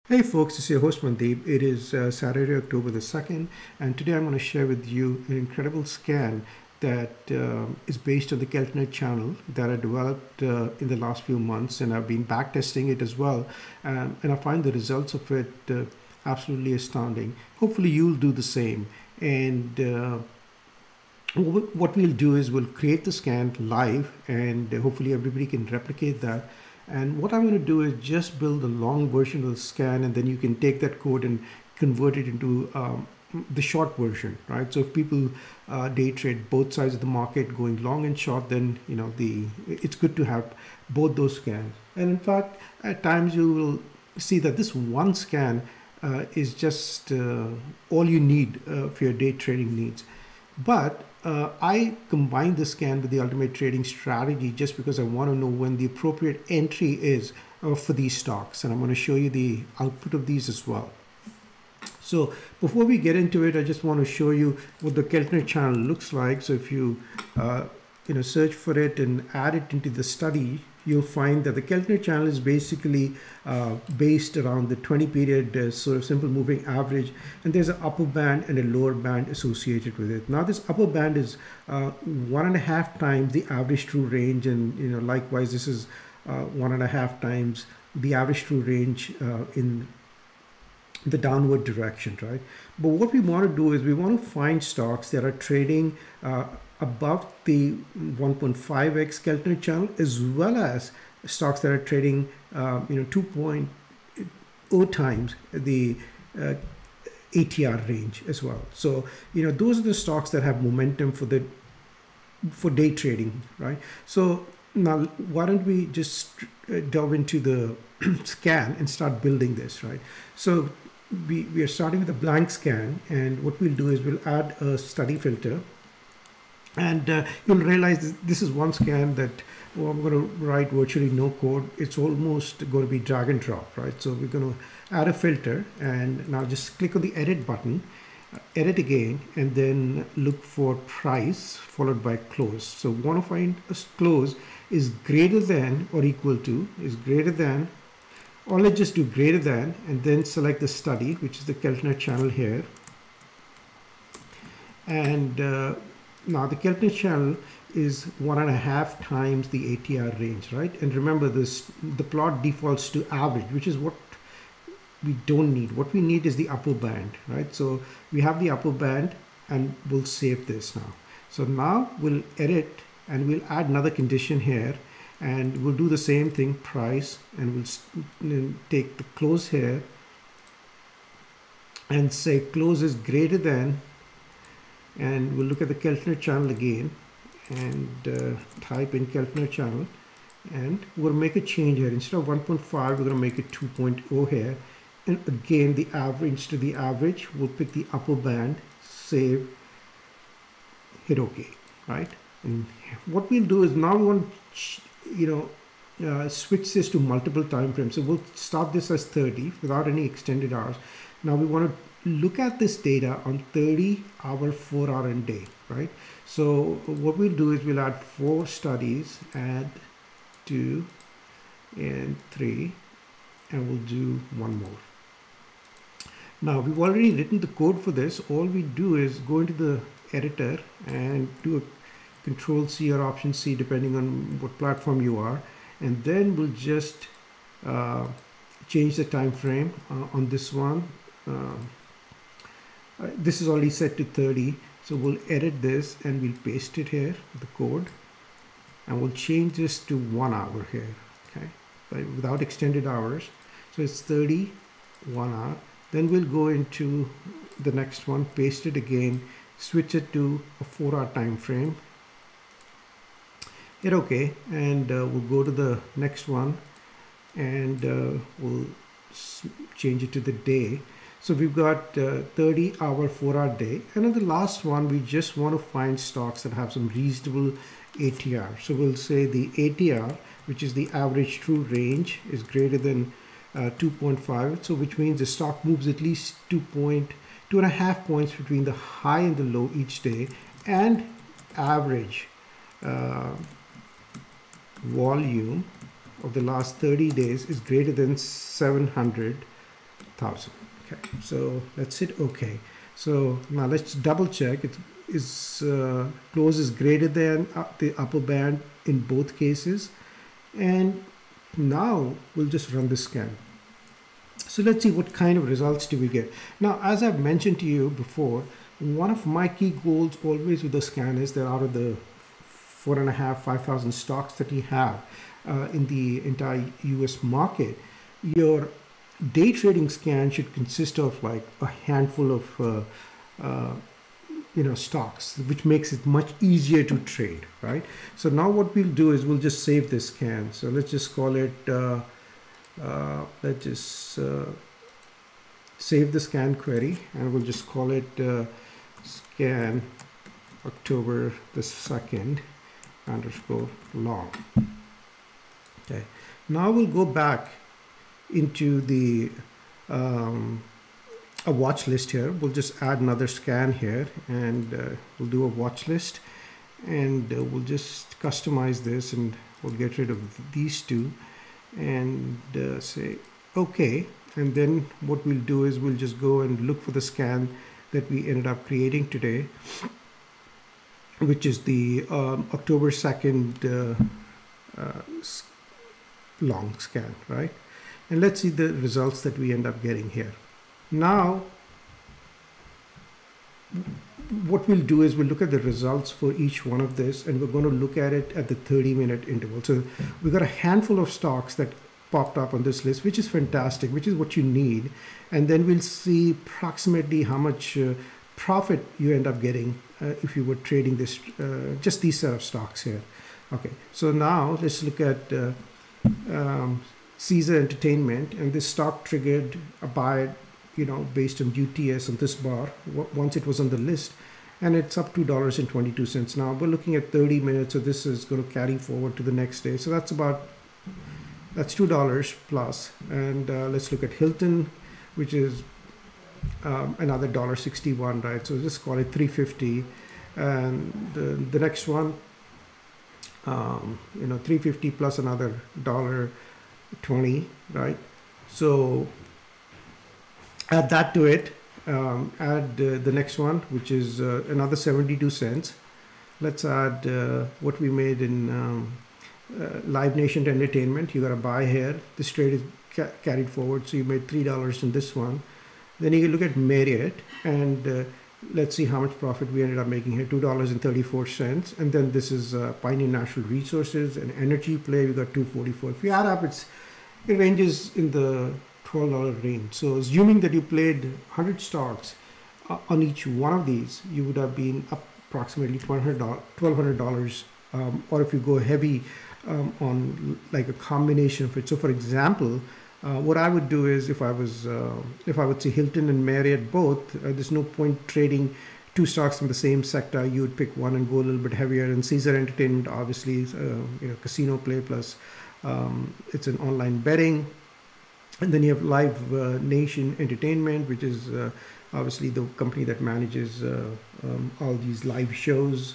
Hey folks, this is your host Mandeep. It is Saturday, October the 2nd, and today I'm going to share with you an incredible scan that is based on the Keltner channel that I developed in the last few months, and I've been backtesting it as well. And I find the results of it absolutely astounding. Hopefully, you'll do the same. And what we'll do is we'll create the scan live, and hopefully, everybody can replicate that. And what I'm going to do is just build a long version of the scan, and then you can take that code and convert it into the short version, right? So if people day trade both sides of the market, going long and short, then it's good to have both those scans. And in fact, at times you will see that this one scan is just all you need for your day trading needs. But I combine the scan with the ultimate trading strategy just because I want to know when the appropriate entry is for these stocks. And I'm going to show you the output of these as well. So before we get into it, I just want to show you what the Keltner channel looks like. So if you search for it and add it into the study, you'll find that the Keltner channel is basically based around the 20 period sort of simple moving average, and there's an upper band and a lower band associated with it. Now this upper band is 1.5 times the average true range, and likewise this is 1.5 times the average true range in the downward direction, right? But what we want to do is we want to find stocks that are trading above the 1.5x Keltner channel, as well as stocks that are trading 2.0 times the ATR range as well. So those are the stocks that have momentum for day trading, right? So now why don't we just delve into the scan and start building this, right? So we are starting with a blank scan, and what we'll do is we'll add a study filter. And you'll realize this is one scan that I'm going to write virtually no code. It's almost going to be drag and drop, right? So we're going to add a filter, and now just click on the edit button, edit again, and then look for price followed by close. So we want to find a close is greater than or equal to, is greater than, or let's just do greater than, and then select the study, which is the Keltner channel here. And now the Keltner channel is 1.5 times the ATR range, right? And remember this, the plot defaults to average, which is what we don't need. What we need is the upper band, right? So we have the upper band, and we'll save this now. So now we'll edit, and we'll add another condition here, and we'll do the same thing, price, and we'll take the close here and say close is greater than, and we'll look at the Keltner channel again and type in Keltner channel, and we'll make a change here. Instead of 1.5, we're going to make it 2.0 here, and again the average to the average, we'll pick the upper band, save, hit OK, right? And what we'll do is now we want switch this to multiple time frames. So we'll start this as 30 without any extended hours. Now we want to look at this data on 30-hour, 4-hour and day, right? So what we'll do is we'll add 4 studies, add 2 and 3, and we'll do one more. Now we've already written the code for this. All we do is go into the editor and do a Control-C or Option-C depending on what platform you are, and then we'll just change the time frame on this one. This is already set to 30, so we'll edit this and we'll paste it here, the code, and we'll change this to 1 hour here, okay, but without extended hours. So it's 30, 1 hour. Then we'll go into the next one, paste it again, switch it to a 4-hour time frame, hit OK, and we'll go to the next one, and we'll change it to the day. So we've got 30-hour, 4-hour day. And on the last one, we just want to find stocks that have some reasonable ATR. So we'll say the ATR, which is the average true range, is greater than 2.5. So which means the stock moves at least 2.5 points between the high and the low each day, and average volume of the last 30 days is greater than 700 1000. Okay, so let's hit OK. So now let's double check. It is close is greater than the upper band in both cases. And now we'll just run the scan. So let's see what kind of results do we get. Now, as I've mentioned to you before, one of my key goals always with the scan is that out of the 4,500-5,000 stocks that you have in the entire US market, your day trading scan should consist of like a handful of stocks, which makes it much easier to trade, right? So now what we'll do is we'll just save this scan. So let's just call it let's just save the scan query, and we'll just call it scan October the 2nd _ long. Okay, now we'll go back into the a watch list here. We'll just add another scan here, and we'll do a watch list, and we'll just customize this, and we'll get rid of these two and say okay. And then what we'll do is we'll just go and look for the scan that we ended up creating today, which is the October 2nd long scan, right? And let's see the results that we end up getting here. Now, what we'll do is we'll look at the results for each one of this, and we're going to look at it at the 30-minute interval. So we've got a handful of stocks that popped up on this list, which is fantastic, which is what you need. And then we'll see approximately how much profit you end up getting if you were trading this, just these set of stocks here. Okay, so now let's look at Caesar Entertainment, and this stock triggered a buy, based on UTS on this bar once it was on the list, and it's up $2.22. Now we're looking at 30 minutes, so this is going to carry forward to the next day. So that's $2 plus. And let's look at Hilton, which is another $1.61, right? So just call it 350. And the next one, 350 plus another $1.20, right? So add that to it. Add the next one, which is another 72 cents. Let's add what we made in Live Nation Entertainment. You got a buy here. This trade is carried forward, so you made $3 in this one. Then you can look at Marriott, and let's see how much profit we ended up making here, $2.34. And then this is Pioneer Natural Resources, an energy play. We got $2.44. If you add up, it ranges in the $12 range. So assuming that you played 100 stocks on each one of these, you would have been up approximately $1,200. Or if you go heavy on like a combination of it. So for example, what I would do is if I would say Hilton and Marriott both, there's no point trading two stocks from the same sector. You would pick one and go a little bit heavier. And Caesar Entertainment obviously is casino play plus it's an online betting. And then you have Live Nation Entertainment, which is obviously the company that manages all these live shows,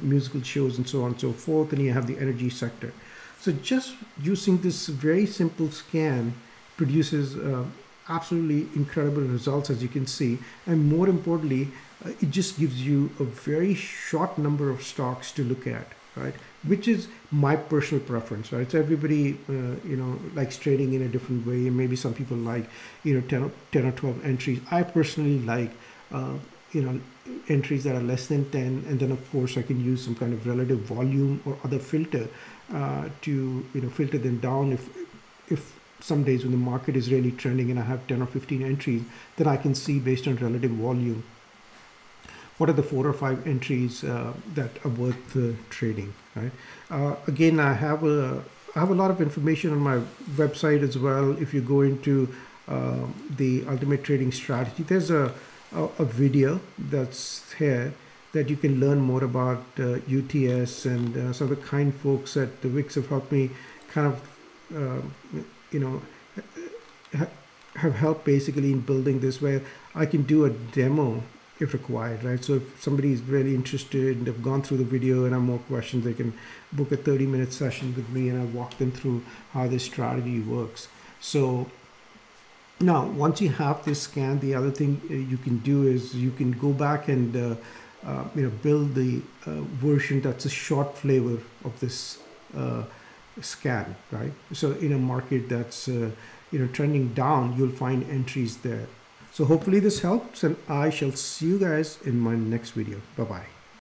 musical shows, and so on and so forth. And you have the energy sector. So just using this very simple scan produces absolutely incredible results, as you can see. And more importantly, it just gives you a very short number of stocks to look at, right? Which is my personal preference, right? So everybody, likes trading in a different way. And maybe some people like, 10 or 12 entries. I personally like, entries that are less than 10. And then of course I can use some kind of relative volume or other filter to, filter them down. If some days when the market is really trending and I have 10 or 15 entries, then I can see based on relative volume, what are the 4 or 5 entries that are worth trading, right? Again, I have a lot of information on my website as well. If you go into the Ultimate Trading Strategy, there's a video that's here that you can learn more about UTS and some of the kind folks at the Wix have helped me kind of, have helped basically in building this, where I can do a demo if required, right? So if somebody is really interested and they've gone through the video and have more questions, they can book a 30-minute session with me and I walk them through how this strategy works. So Now, once you have this scan, the other thing you can do is you can go back and build the version that's a short flavor of this uh, scan, right? So in a market that's trending down, you'll find entries there. So hopefully this helps, and I shall see you guys in my next video. Bye bye.